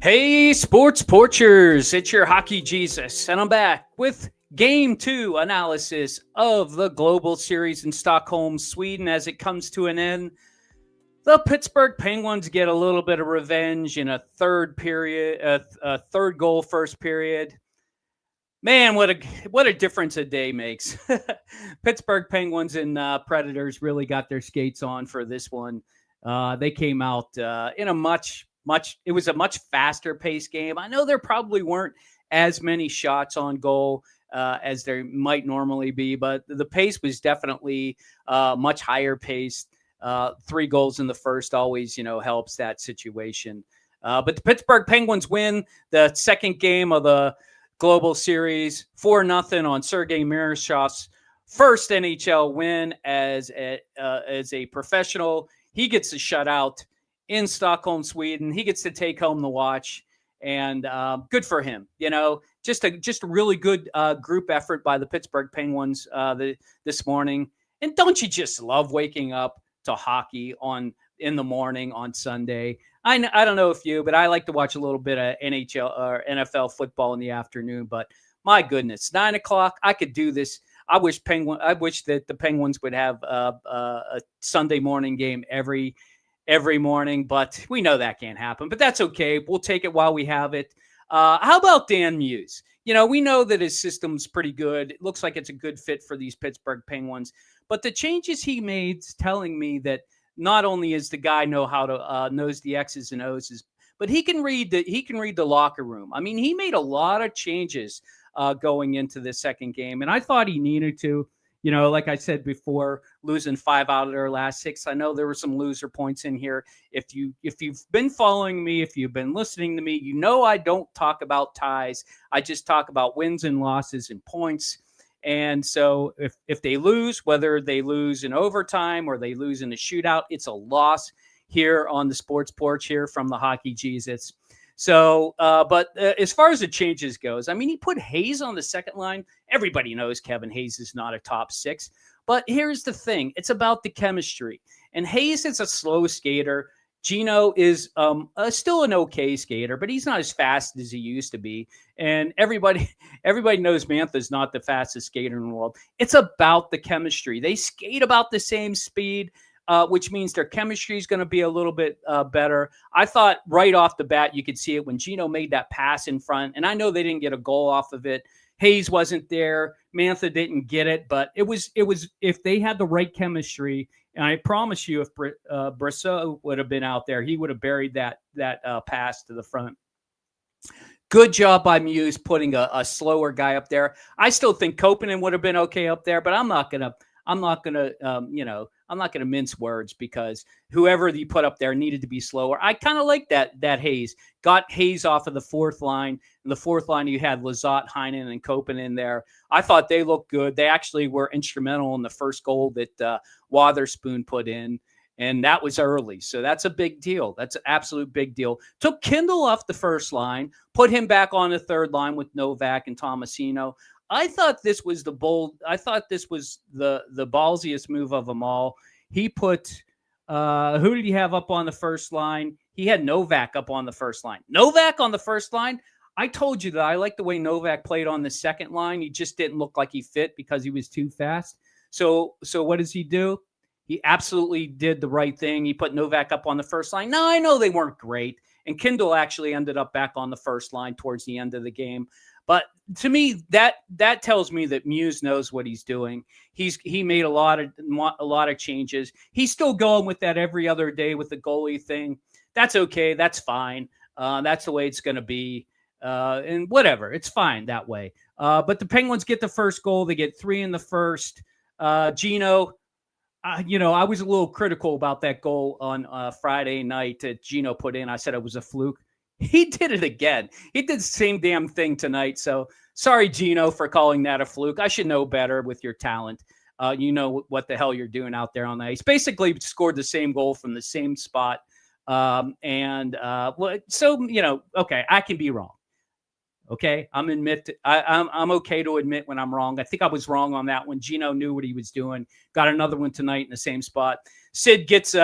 Hey, sports porchers, it's your hockey Jesus, and I'm back with game two analysis of the Global Series in Stockholm, Sweden as it comes to an end. The Pittsburgh Penguins get a little bit of revenge in a third period, a third goal first period. Man, what a difference a day makes. Pittsburgh Penguins and Predators really got their skates on for this one. They came out in a it was a much faster paced game. I know there probably weren't as many shots on goal as there might normally be, but the pace was definitely much higher paced. Three goals in the first always, helps that situation. But the Pittsburgh Penguins win the second game of the Global Series 4-0 on Sergei Murashov's first NHL win as a professional. He gets a shutout in Stockholm, Sweden. He gets to take home the watch, and good for him. Just a really good group effort by the Pittsburgh Penguins this morning. And don't you just love waking up to hockey in the morning on Sunday? I don't know if you, but I like to watch a little bit of NHL or NFL football in the afternoon. But my goodness, 9:00, I could do this. I wish that the Penguins would have a Sunday morning game every morning, but we know that can't happen. But that's okay. We'll take it while we have it. How about Dan Muse? We know that his system's pretty good. It looks like it's a good fit for these Pittsburgh Penguins. But the changes he made's telling me that not only is the guy knows the X's and O's, but he can read the locker room. I mean, he made a lot of changes going into the second game, and I thought he needed to. Like I said before, losing 5 out of their last 6. I know there were some loser points in here. If you've been following me, if you've been listening to me, I don't talk about ties. I just talk about wins and losses and points. And so if they lose, whether they lose in overtime or they lose in a shootout, it's a loss here on the sports porch here from the Hockey Jesus. So, but as far as the changes goes, I mean, he put Hayes on the second line. Everybody knows Kevin Hayes is not a top 6. But here's the thing. It's about the chemistry. And Hayes is a slow skater. Gino is still an okay skater, but he's not as fast as he used to be. And everybody knows Mantha's not the fastest skater in the world. It's about the chemistry. They skate about the same speed, which means their chemistry is going to be a little bit better. I thought right off the bat you could see it when Gino made that pass in front. And I know they didn't get a goal off of it. Hayes wasn't there. Mantha didn't get it, but it was if they had the right chemistry. And I promise you, if Brissot would have been out there, he would have buried that pass to the front. Good job by Muse putting a slower guy up there. I still think Koponen would have been okay up there, but I'm not gonna mince words because whoever you put up there needed to be slower. I kind of like that Hayes. Got Hayes off of the fourth line. In the fourth line, you had Lizotte, Heinen, and Koponen there. I thought they looked good. They actually were instrumental in the first goal that Wotherspoon put in, and that was early. So that's a big deal. That's an absolute big deal. Took Kindle off the first line, put him back on the third line with Novak and Tomasino. I thought this was the ballsiest move of them all. He put who did he have up on the first line? He had Novak up on the first line. Novak on the first line. I told you that I like the way Novak played on the second line. He just didn't look like he fit because he was too fast. So what does he do? He absolutely did the right thing. He put Novak up on the first line. Now, I know they weren't great, and Kindle actually ended up back on the first line towards the end of the game. But to me, that tells me that Muse knows what he's doing. He made a lot of changes. He's still going with that every other day with the goalie thing. That's okay. That's fine. That's the way it's going to be. And whatever, it's fine that way. But the Penguins get the first goal. They get 3 in the first. Gino, I was a little critical about that goal on Friday night that Gino put in. I said it was a fluke. He did it again. He did the same damn thing tonight. So sorry, Gino, for calling that a fluke. I should know better with your talent. You know what the hell you're doing out there on the ice. Basically scored the same goal from the same spot. Okay, I can be wrong. Okay, I'm okay to admit when I'm wrong. I think I was wrong on that one. Gino knew what he was doing. Got another one tonight in the same spot. Sid gets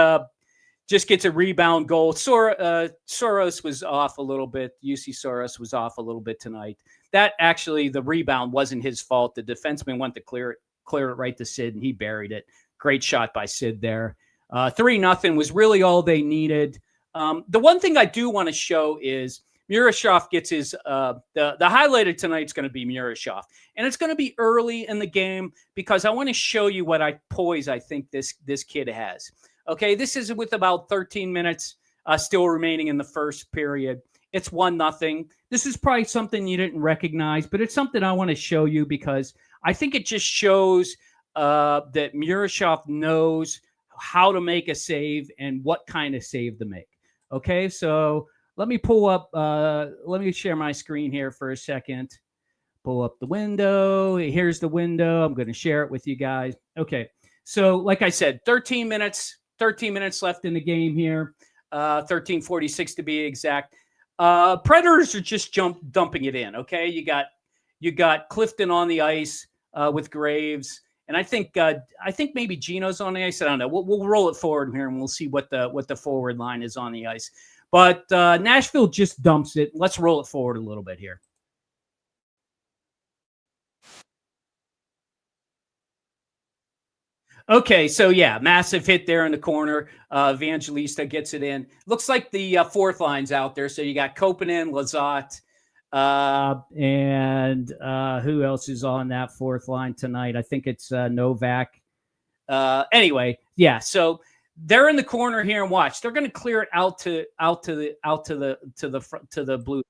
just gets a rebound goal. Soros was off a little bit. UC Soros was off a little bit tonight. That actually, the rebound wasn't his fault. The defenseman went to clear it right to Sid, and he buried it. Great shot by Sid there. 3-0 was really all they needed. The one thing I do want to show is Murashov gets his the highlight of tonight's going to be Murashov, and it's going to be early in the game because I want to show you what poise I think this kid has. Okay, this is with about 13 minutes still remaining in the first period. It's 1-0. This is probably something you didn't recognize, but it's something I want to show you because I think it just shows that Murashov knows how to make a save and what kind of save to make. Okay, so let me pull up, let me share my screen here for a second. Pull up the window. Here's the window. I'm going to share it with you guys. Okay, so like I said, 13 minutes left in the game here, 13:46 to be exact. Predators are just dumping it in, okay? You got Clifton on the ice with Graves. And I think maybe Gino's on the ice. I don't know. We'll roll it forward here, and we'll see what the forward line is on the ice. But Nashville just dumps it. Let's roll it forward a little bit here. Okay, so yeah, massive hit there in the corner. Evangelista gets it in. Looks like the fourth line's out there. So you got Kopanen, Lazat, and who else is on that fourth line tonight? I think it's Novak. Anyway, yeah. So they're in the corner here, and watch. They're going to clear it out to the blue.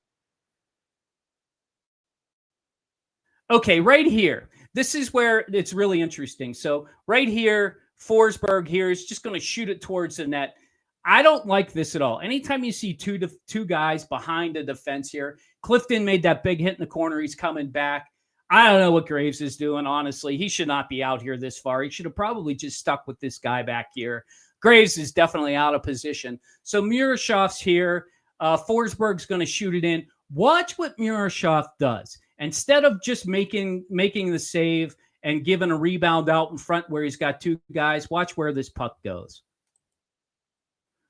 Okay, right here. This is where it's really interesting. So right here, Forsberg here is just going to shoot it towards the net. I don't like this at all. Anytime you see two guys behind the defense here, Clifton made that big hit in the corner. He's coming back. I don't know what Graves is doing, honestly. He should not be out here this far. He should have probably just stuck with this guy back here. Graves is definitely out of position. So Murashov's here. Forsberg's going to shoot it in. Watch what Murashov does. Instead of just making the save and giving a rebound out in front where he's got two guys, watch where this puck goes.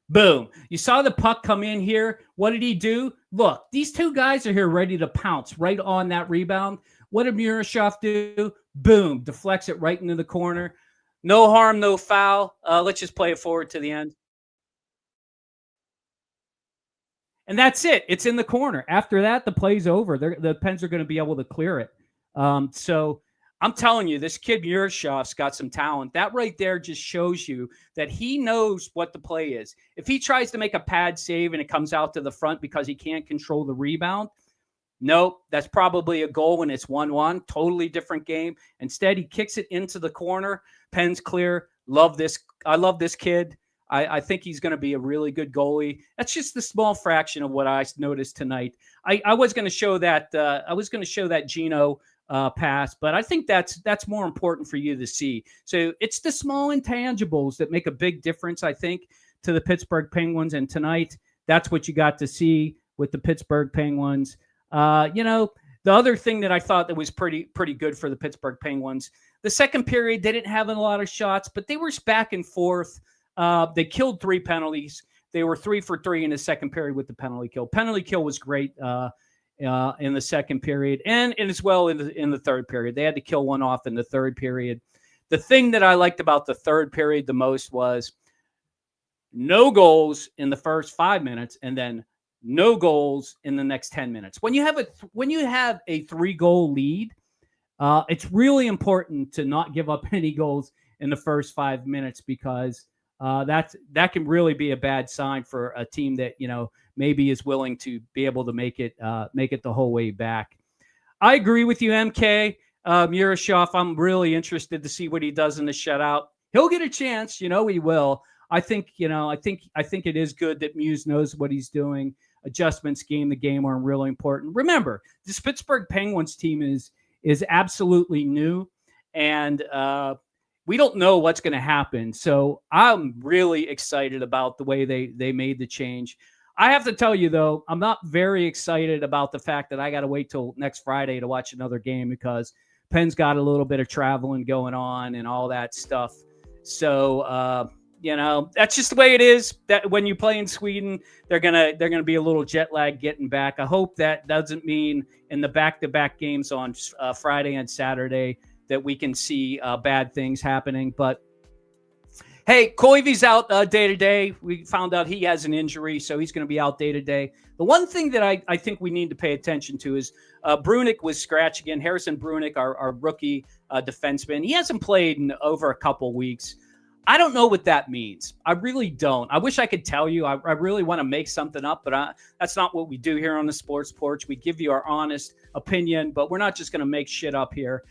Boom. You saw the puck come in here. What did he do? Look, these two guys are here ready to pounce right on that rebound. What did Murashov do? Boom. Deflects it right into the corner. No harm, no foul. Let's just play it forward to the end. And that's it. It's in the corner. After that, the play's over. The Pens are going to be able to clear it. So I'm telling you, this kid Murashov's got some talent. That right there just shows you that he knows what the play is. If he tries to make a pad save and it comes out to the front because he can't control the rebound, nope, that's probably a goal when it's 1-1. Totally different game. Instead, he kicks it into the corner. Pens clear. Love this. I love this kid. I think he's going to be a really good goalie. That's just the small fraction of what I noticed tonight. I was going to show that. I was going to show that Gino pass, but I think that's more important for you to see. So it's the small intangibles that make a big difference, I think, to the Pittsburgh Penguins. And tonight, that's what you got to see with the Pittsburgh Penguins. The other thing that I thought that was pretty good for the Pittsburgh Penguins, the second period, they didn't have a lot of shots, but they were back and forth. They killed 3 penalties. They were 3 for 3 in the second period with the penalty kill. Penalty kill was great in the second period and as well in the third period. They had to kill one off in the third period. The thing that I liked about the third period the most was no goals in the first 5 minutes and then no goals in the next 10 minutes. When you have a 3-goal lead, it's really important to not give up any goals in the first 5 minutes because that can really be a bad sign for a team that maybe is willing to be able to make it the whole way back. I agree with you, MK. Murashov, I'm really interested to see what he does in the shutout. He'll get a chance, he will. I think it is good that Muse knows what he's doing. Adjustments game to game are really important. Remember, this Pittsburgh Penguins team is absolutely new, and we don't know what's going to happen. So I'm really excited about the way they made the change. I have to tell you, though, I'm not very excited about the fact that I got to wait till next Friday to watch another game because Penn's got a little bit of traveling going on and all that stuff. So That's just the way it is. That when you play in Sweden, they're gonna be a little jet lag getting back. I hope that doesn't mean in the back-to-back games on Friday and Saturday that we can see bad things happening. But hey, Koivu's out day to day. We found out he has an injury, so he's going to be out day to day. The one thing that I think we need to pay attention to is Brunick was scratched again. Harrison Brunick, our rookie defenseman, he hasn't played in over a couple weeks. I don't know what that means. I really don't. I wish I could tell you. I really want to make something up, but that's not what we do here on the Sports Porch. We give you our honest opinion, but we're not just going to make shit up here.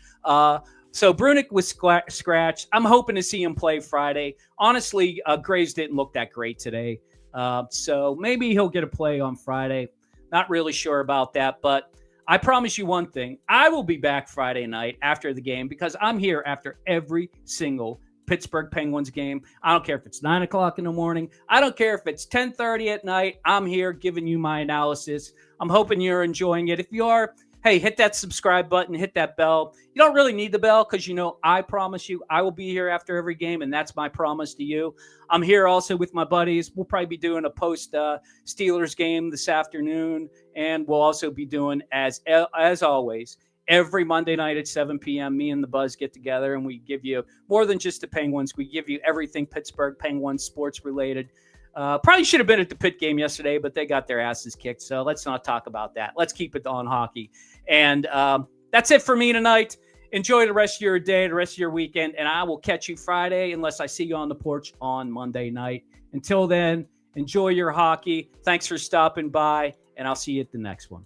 So Brunick was scratched. I'm hoping to see him play Friday. Honestly, Graves didn't look that great today. So maybe he'll get a play on Friday. Not really sure about that, but I promise you one thing. I will be back Friday night after the game because I'm here after every single Pittsburgh Penguins game. I don't care if it's 9 o'clock in the morning. I don't care if it's 10:30 at night. I'm here giving you my analysis. I'm hoping you're enjoying it. If you are, hey, hit that subscribe button, hit that bell. You don't really need the bell because, I promise you I will be here after every game, and that's my promise to you. I'm here also with my buddies. We'll probably be doing a post-Steelers game this afternoon, and we'll also be doing, as always, every Monday night at 7 p.m., me and the Buzz get together, and we give you more than just the Penguins. We give you everything Pittsburgh Penguins sports-related. Probably should have been at the Pitt game yesterday, but they got their asses kicked, so let's not talk about that. Let's keep it on hockey. And that's it for me tonight. Enjoy the rest of your day, the rest of your weekend, and I will catch you Friday unless I see you on the porch on Monday night. Until then, enjoy your hockey. Thanks for stopping by, and I'll see you at the next one.